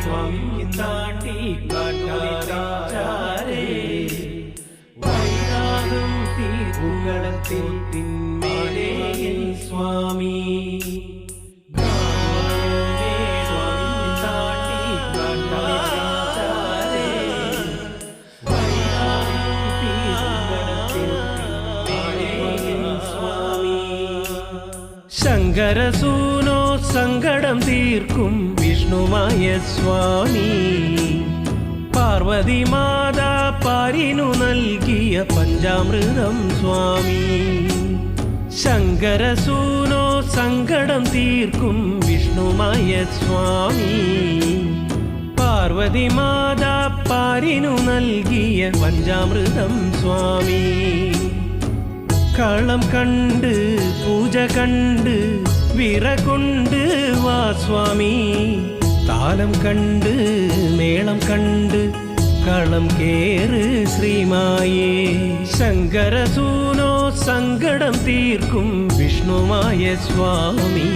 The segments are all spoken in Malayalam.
സ്വാമി താണ്ടി കാട്ടാരേ വൈരാഗം തീർക്കുകളത്തിൽ തിന്മേലേ സ്വാമി ശങ്കരസൂനോ സങ്കടം തീർക്കും വിഷ്ണുമായ സ്വാമി പാർവതി മാതാ പാരിനു നൽകിയ പഞ്ചാമൃതം സ്വാമി ശങ്കരസൂനോ സങ്കടം തീർക്കും വിഷ്ണുമായ സ്വാമി പാർവതി മാതാ പാരിനു നൽകിയ പഞ്ചാമൃതം സ്വാമി കളം കണ്ട് പൂജ കണ്ട് വിറകൊണ്ട് വാ സ്വാമി താലം കണ്ട് മേളം കണ്ട് കളം കേറ് ശ്രീമായേ ശങ്കരസൂനോ സങ്കടം തീർക്കും വിഷ്ണുമായ സ്വാമി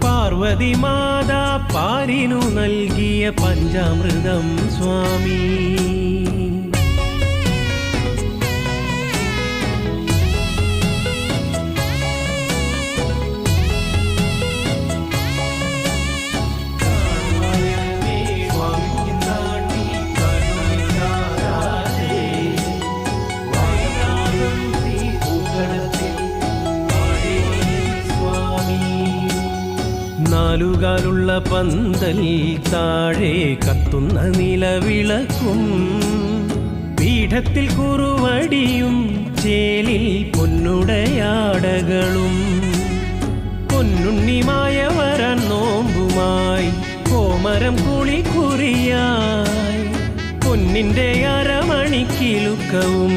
പാർവതി മാതാ പാരിനു നൽകിയ പഞ്ചാമൃതം സ്വാമി നാലുകാലുള്ള പന്തൽ താഴെ കത്തുന്ന നിലവിളക്കും പീഠത്തിൽ കുറുവടിയും ചേലിൽ പൊന്നുടയാടകളും പൊന്നുണ്ണിമായ വരാൻ നോമ്പുമായി കോമരം കുളിക്കുറിയായി പൊന്നിന്റെ അരമണിക്കിലുക്കവും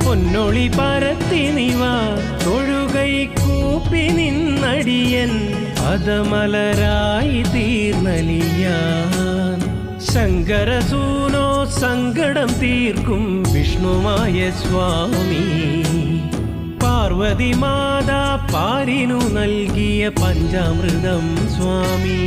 പൊന്നൊളി പരത്തി നിവ തൊഴുകൈ കൂപ്പി നിന്നടിയൻ പദമലരായി തീർന്നലിയാൻ ശങ്കരസൂനോ സങ്കടം തീർക്കും വിഷ്ണുമായ സ്വാമി പാർവതി മാതാ പാരിനു നൽകിയ പഞ്ചാമൃതം സ്വാമി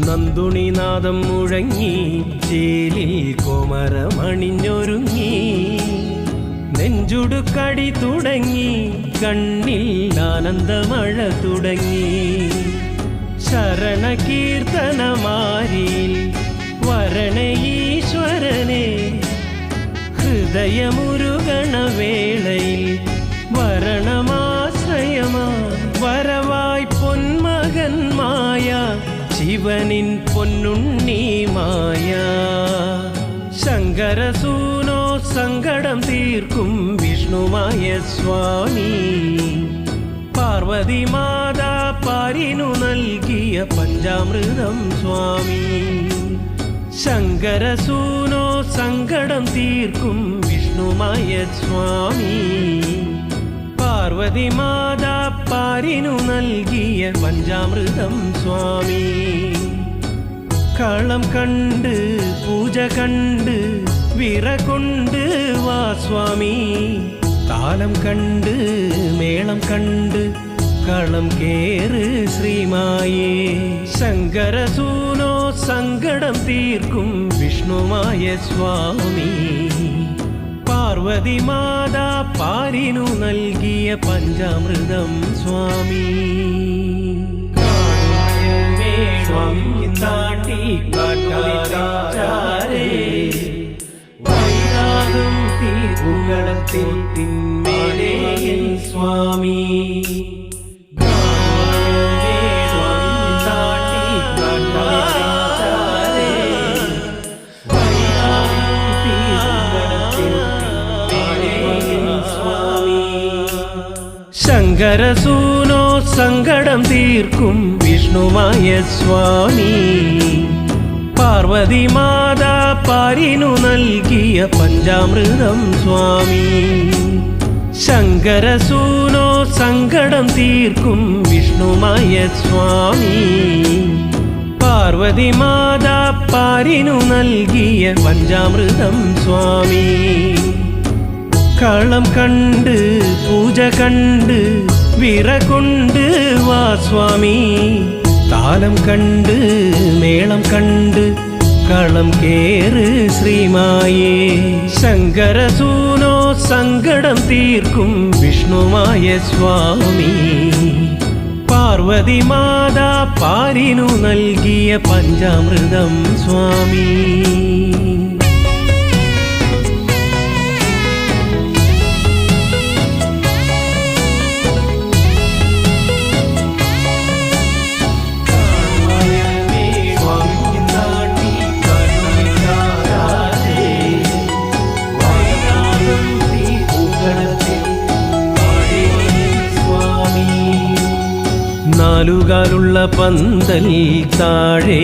നന്ദുണിനാദം മുഴങ്ങി ചേലിൽ കോമരമണിഞ്ഞൊരുങ്ങി നെഞ്ചുടുക്കടി തുടങ്ങി കണ്ണിൽ ആനന്ദമഴ തുടങ്ങി ശരണകീർത്തനമാരിൽ വരണ ഈശ്വരനെ ഹൃദയമുരുകണ വേളയിൽ വരണമാശ്രയമാ വരവായി പൊന്മകന്മായ ശിവനിൻ പൊന്നുണ്ണി മായ ശങ്കരസൂനോ സങ്കടം തീർക്കും വിഷ്ണുമായ സ്വാമി പാർവതി മാതാ പാരിനു നൽകിയ പഞ്ചാമൃതം സ്വാമി ശങ്കരസൂനോ സങ്കടം തീർക്കും വിഷ്ണുമായ സ്വാമി പാർവതി മാതാ പാരിനു നൽകിയ പഞ്ചാമൃതം സ്വാമി കളം കണ്ട് പൂജ കണ്ട് വിറകൊണ്ട് വാ സ്വാമി താലം കണ്ട് മേളം കണ്ട് കളം കേറ് ശ്രീമായേ ശങ്കരസൂനോ സങ്കടം തീർക്കും വിഷ്ണുമായ സ്വാമി പാർവതി മാതാ പാരിനു നൽകിയ പഞ്ചാമൃതം സ്വാമി സ്വാമി താണ്ടി കാട്ടാരേ വൈരാഗം തീർക്കുകളത്തിൽ തിന്മേലേ സ്വാമി ശങ്കരസൂനോ സങ്കടം തീർക്കും വിഷ്ണുമായ സ്വാമി പാർവതി മാതാ പാരിനു നൽകിയ പഞ്ചാമൃതം സ്വാമി ശങ്കരസൂനോ സങ്കടം തീർക്കും വിഷ്ണുമായ സ്വാമി പാർവതി മാതാ പാരിനു നൽകിയ പഞ്ചാമൃതം സ്വാമി കളം കണ്ട് പൂജ കണ്ട് വിറകൊണ്ട് വാ സ്വാമി താലം കണ്ട് മേളം കണ്ട് കളം കേറ് ശ്രീമായേ ശങ്കരസൂനോ സങ്കടം തീർക്കും വിഷ്ണുമായ സ്വാമി പാർവതി മാതാ പാരിനു നൽകിയ പഞ്ചാമൃതം സ്വാമി നാലുകാലുള്ള പന്തൽ താഴെ